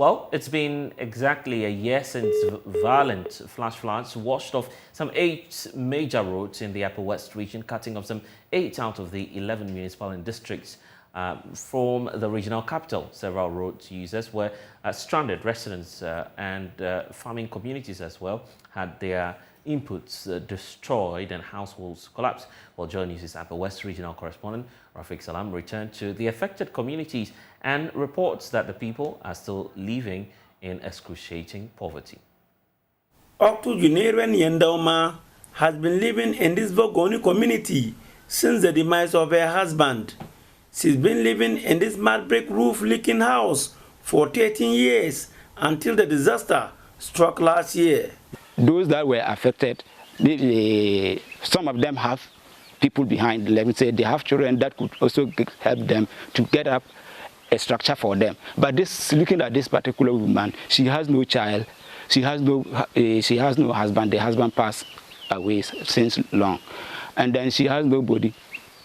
Well, it's been exactly a year since violent flash floods washed off some 8 major roads in the Upper West region, cutting off some 8 out of the 11 municipal districts from the regional capital. Several road users were stranded. Residents and farming communities as well had their inputs destroyed and households collapsed. Well, JoyNews' Upper West regional correspondent Rafiq Salam returned to the affected communities and reports that the people are still living in excruciating poverty. Octogenarian Yendauma has been living in this Vogoni community since the demise of her husband. She's been living in this mud brick roof leaking house for 13 years until the disaster struck last year. Those that were affected, some of them have people behind. Let me say they have children that could also help them to get up a structure for them. But this, looking at this particular woman, she has no child, she has no husband. The husband passed away since long, and then she has nobody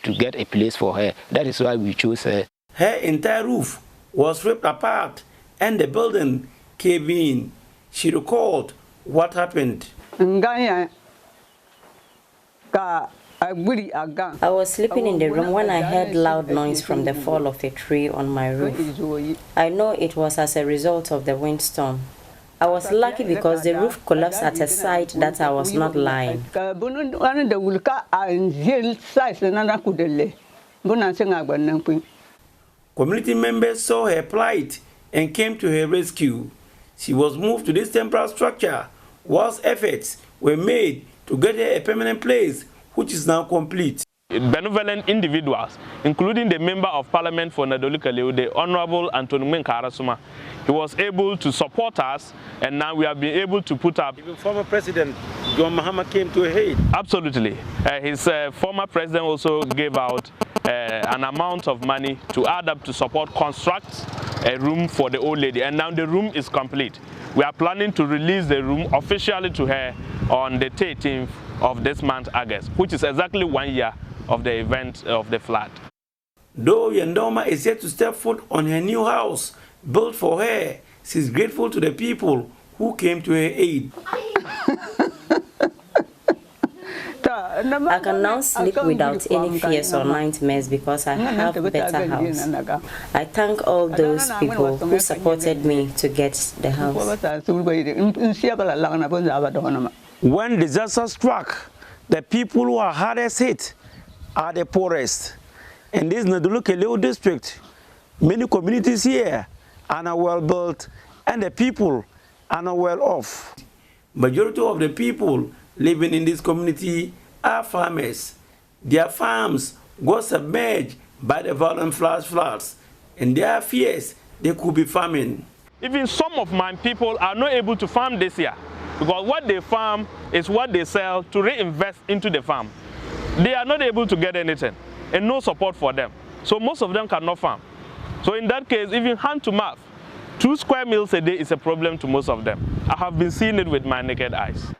to get a place for her. That is why we chose her. Her entire roof was ripped apart and the building caved in. She recalled what happened. I was sleeping in the room when I heard loud noise from the fall of a tree on my roof. I know it was as a result of the windstorm. I was lucky because the roof collapsed at a site that I was not lying. Community members saw her plight and came to her rescue. She was moved to this temporary structure whilst efforts were made to get her a permanent place, which is now complete. Benevolent individuals, including the Member of Parliament for Nadolu-Kaleu, the Honorable Anthony Menkarasuma, he was able to support us, and now we have been able to put up. Even former President John Mahama came to her aid. Absolutely. His former president also gave out an amount of money to add up to support construct a room for the old lady, and now the room is complete. We are planning to release the room officially to her on the 13th of this month, August, which is exactly 1 year of the event of the flood. Though Yendauma is yet to step foot on her new house built for her, she's grateful to the people who came to her aid. I can now sleep without any fears or nightmares because I have a better house. I thank all those people who supported me to get the house. When disaster struck, the people who are hardest hit are the poorest. In this Nadolu-Kaleu district, many communities here are not well built and the people are not well off. Majority of the people living in this community are farmers. Their farms got submerged by the violent flash floods, and there are fears they could be farming. Even some of my people are not able to farm this year because what they farm is what they sell to reinvest into the farm. They are not able to get anything and no support for them. So most of them cannot farm. So in that case, even hand to mouth, 2 square meals a day is a problem to most of them. I have been seeing it with my naked eyes.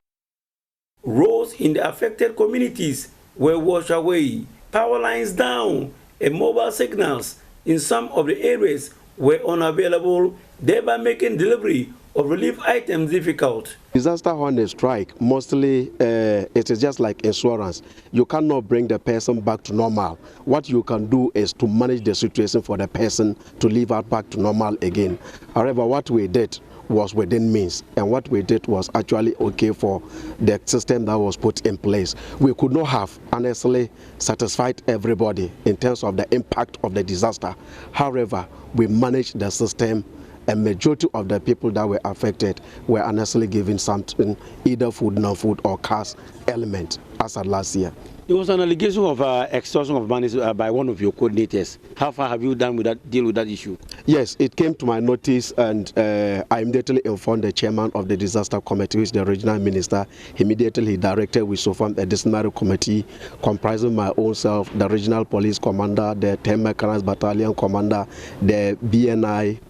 Roads in the affected communities were washed away, power lines down, and mobile signals in some of the areas were unavailable, thereby making delivery of relief items difficult. Disaster when they strike, mostly it is just like insurance. You cannot bring the person back to normal. What you can do is to manage the situation for the person to live out back to normal again. However, what we did was within means, and what we did was actually okay for the system that was put in place. We could not have honestly satisfied everybody in terms of the impact of the disaster. However, we managed the system, and majority of the people that were affected were honestly given something, either food, non-food, or cash element as at last year. There was an allegation of extortion of money by one of your coordinators. How far have you done with that, deal with that issue? Yes, it came to my notice, and I immediately informed the chairman of the disaster committee, who is the regional minister. Immediately he directed we to form a disciplinary committee comprising my own self, the regional police commander, the 10 mechanized battalion commander, the BNI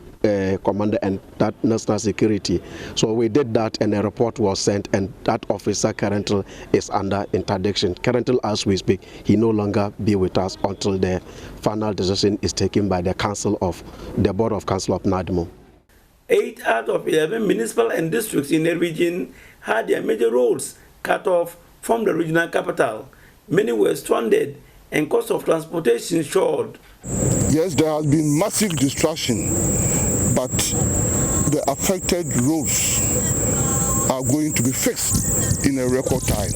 commander, and that national security. So we did that, and a report was sent, and that officer currently is under interdiction. Currently, as we speak, he no longer be with us until the final decision is taken by the council of the board of council of NADMO. 8 out of 11 municipal and districts in the region had their major roads cut off from the regional capital. Many were stranded and cost of transportation soared. Yes, there has been massive destruction, but the affected roads are going to be fixed in a record time.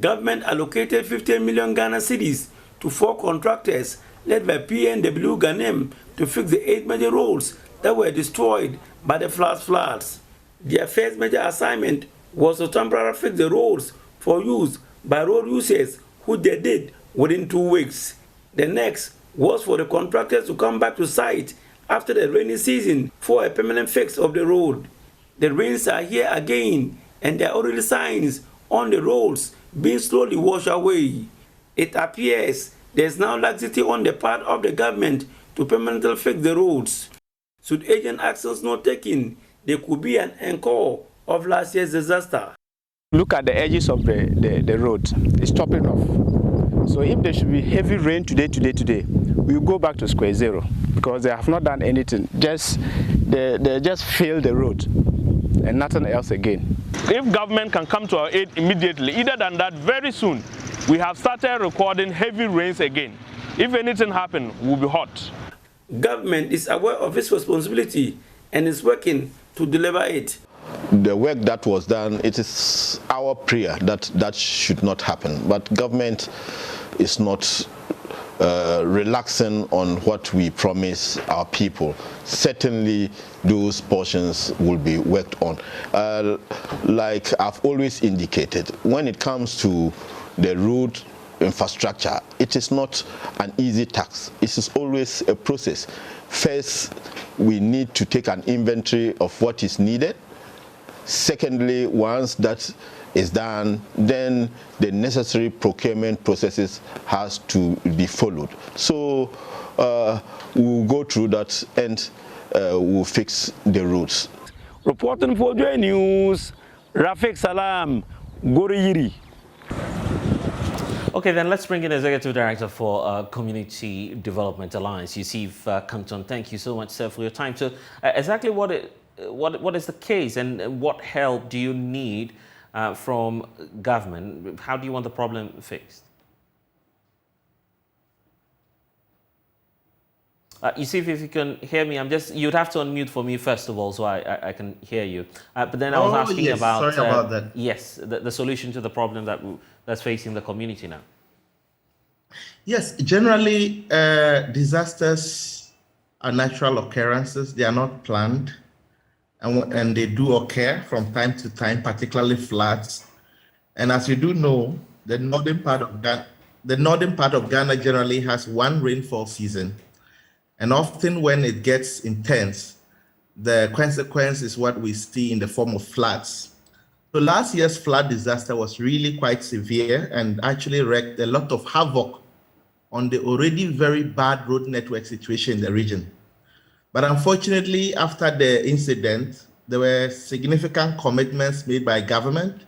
Government allocated 15 million Ghana cedis to 4 contractors led by PNW Ghanem to fix the 8 major roads that were destroyed by the floods. Their first major assignment was to temporarily fix the roads for use by road users, who they did within 2 weeks. The next was for the contractors to come back to site after the rainy season for a permanent fix of the road. The rains are here again, and there are already signs on the roads being slowly washed away. It appears there's now laxity on the part of the government to permanently fix the roads. Should urgent actions not taken, there could be an encore of last year's disaster. Look at the edges of the road. It's topping off. So if there should be heavy rain today, we'll go back to square zero, because they have not done anything. They just failed the road and nothing else again. If government can come to our aid immediately, either than that, very soon, we have started recording heavy rains again. If anything happens, we'll be hot. Government is aware of its responsibility and is working to deliver it. The work that was done, it is our prayer that that should not happen. But government is not relaxing on what we promise our people. Certainly those portions will be worked on. Like I've always indicated, when it comes to the road infrastructure, it is not an easy task. It is always a process. First, we need to take an inventory of what is needed. Secondly, once that is done, then the necessary procurement processes has to be followed. So we'll go through that and we'll fix the roads. Reporting for JoyNews, Rafik Salam, Goriyiri. Okay, then let's bring in Executive Director for Community Development Alliance, Yusuf Canton. Thank you so much, sir, for your time. So exactly what is the case, and what help do you need from government? How do you want the problem fixed? Yusuf, if you can hear me, you'd have to unmute for me first of all, so I can hear you. But then I was asking about, sorry about that. Yes, the solution to the problem that's facing the community now. Yes, generally disasters are natural occurrences. They are not planned, and they do occur from time to time, particularly floods. And as you do know, the northern part of Ghana generally has one rainfall season. And often when it gets intense, the consequence is what we see in the form of floods. So last year's flood disaster was really quite severe and actually wreaked a lot of havoc on the already very bad road network situation in the region. But unfortunately, after the incident, there were significant commitments made by government.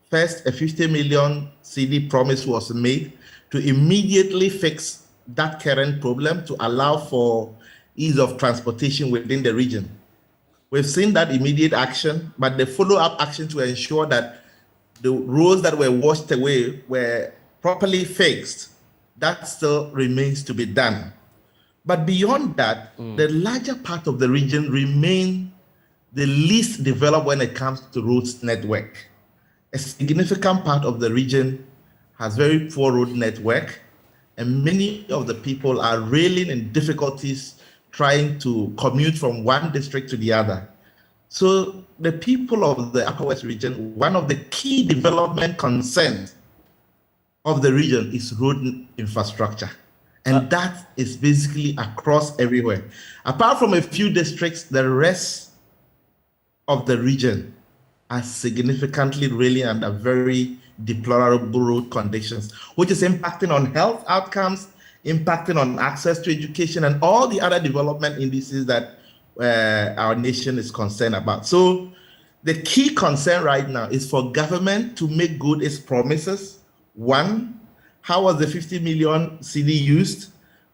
First, a 50 million cedi promise was made to immediately fix that current problem to allow for ease of transportation within the region. We've seen that immediate action, but the follow-up action to ensure that the roads that were washed away were properly fixed, that still remains to be done. But beyond that, the larger part of the region remains the least developed when it comes to roads network. A significant part of the region has very poor road network, and many of the people are reeling in difficulties trying to commute from one district to the other. So the people of the Upper West region, one of the key development concerns of the region is road infrastructure. And that is basically across everywhere. Apart from a few districts, the rest of the region are significantly really under very deplorable road conditions, which is impacting on health outcomes, impacting on access to education, and all the other development indices that our nation is concerned about. So the key concern right now is for government to make good its promises. One, how was the 50 million cedi used?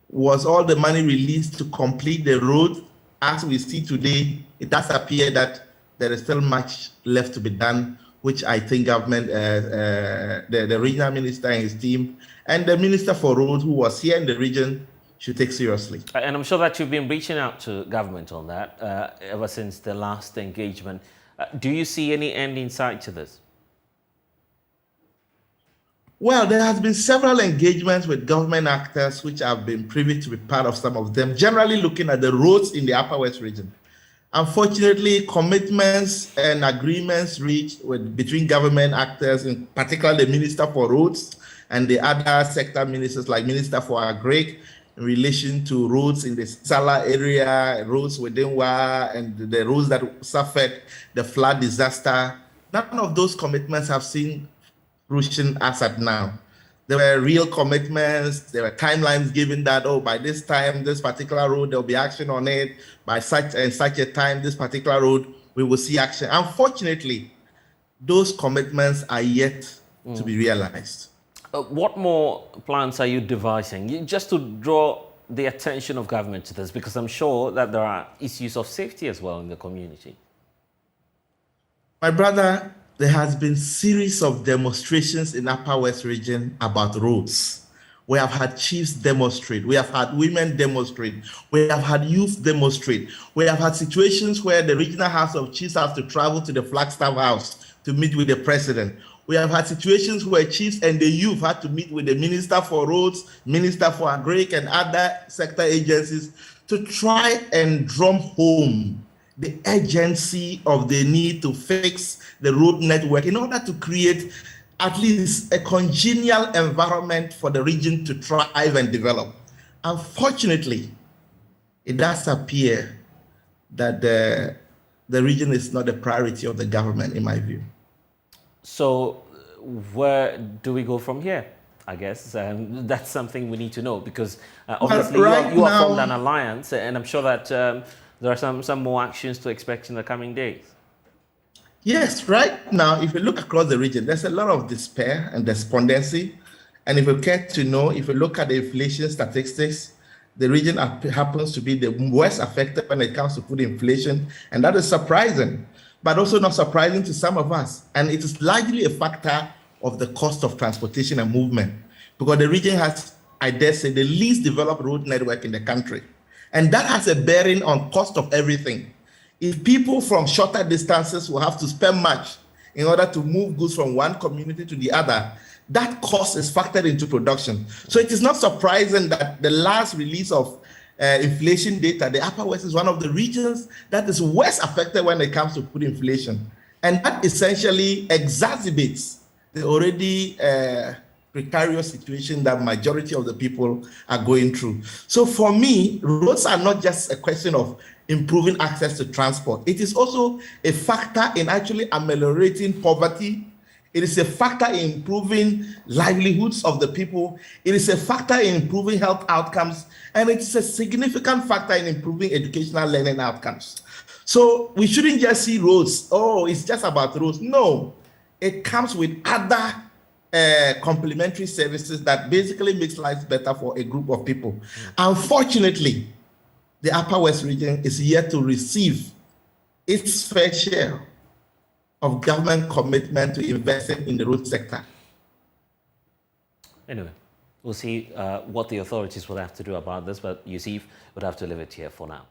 Was all the money released to complete the road as we see today, it does appear that there is still much left to be done, which I think government, the regional minister and his team, and the minister for roads who was here in the region should take seriously. And I'm sure that you've been reaching out to government on that ever since the last engagement. Do you see any end in sight to this? Well, there has been several engagements with government actors which have been privy to be part of some of them, generally looking at the roads in the Upper West region. Unfortunately, commitments and agreements reached between government actors, in particular the Minister for Roads and the other sector ministers like Minister for Agri, in relation to roads in the Sala area, roads within Wa, and the roads that suffered the flood disaster. None of those commitments have seen fruition as at now. There were real commitments, there were timelines given that, oh, by this time, this particular road, there'll be action on it. By such and such a time, this particular road, we will see action. Unfortunately, those commitments are yet to be realized. What more plans are you devising? Just to draw the attention of government to this, because I'm sure that there are issues of safety as well in the community. My brother, there has been series of demonstrations in Upper West region about roads. We have had chiefs demonstrate. We have had women demonstrate. We have had youth demonstrate. We have had situations where the regional House of Chiefs has to travel to the Flagstaff House to meet with the president. We have had situations where chiefs and the youth had to meet with the Minister for Roads, Minister for Agri, and other sector agencies to try and drum home the urgency of the need to fix the road network in order to create at least a congenial environment for the region to thrive and develop. Unfortunately, it does appear that the region is not a priority of the government, in my view. So where do we go from here? I guess that's something we need to know, because obviously you have formed an alliance, and I'm sure that there are some more actions to expect in the coming days. Yes, right now, if you look across the region, there's a lot of despair and despondency. And if you care to know, if you look at the inflation statistics, the region happens to be the worst affected when it comes to food inflation. And that is surprising, but also not surprising to some of us. And it is largely a factor of the cost of transportation and movement, because the region has, I dare say, the least developed road network in the country. And that has a bearing on cost of everything. If people from shorter distances will have to spend much in order to move goods from one community to the other, that cost is factored into production. So it is not surprising that the last release of inflation data, the Upper West is one of the regions that is worst affected when it comes to food inflation. And that essentially exacerbates the already precarious situation that majority of the people are going through. So for me, roads are not just a question of improving access to transport. It is also a factor in actually ameliorating poverty. It is a factor in improving livelihoods of the people. It is a factor in improving health outcomes. And it's a significant factor in improving educational learning outcomes. So we shouldn't just see roads, oh, it's just about roads. No, it comes with other complementary services that basically makes life better for a group of people. Unfortunately, the Upper West region is yet to receive its fair share of government commitment to investing in the road sector. Anyway, we'll see what the authorities will have to do about this, but Yusuf would have to leave it here for now.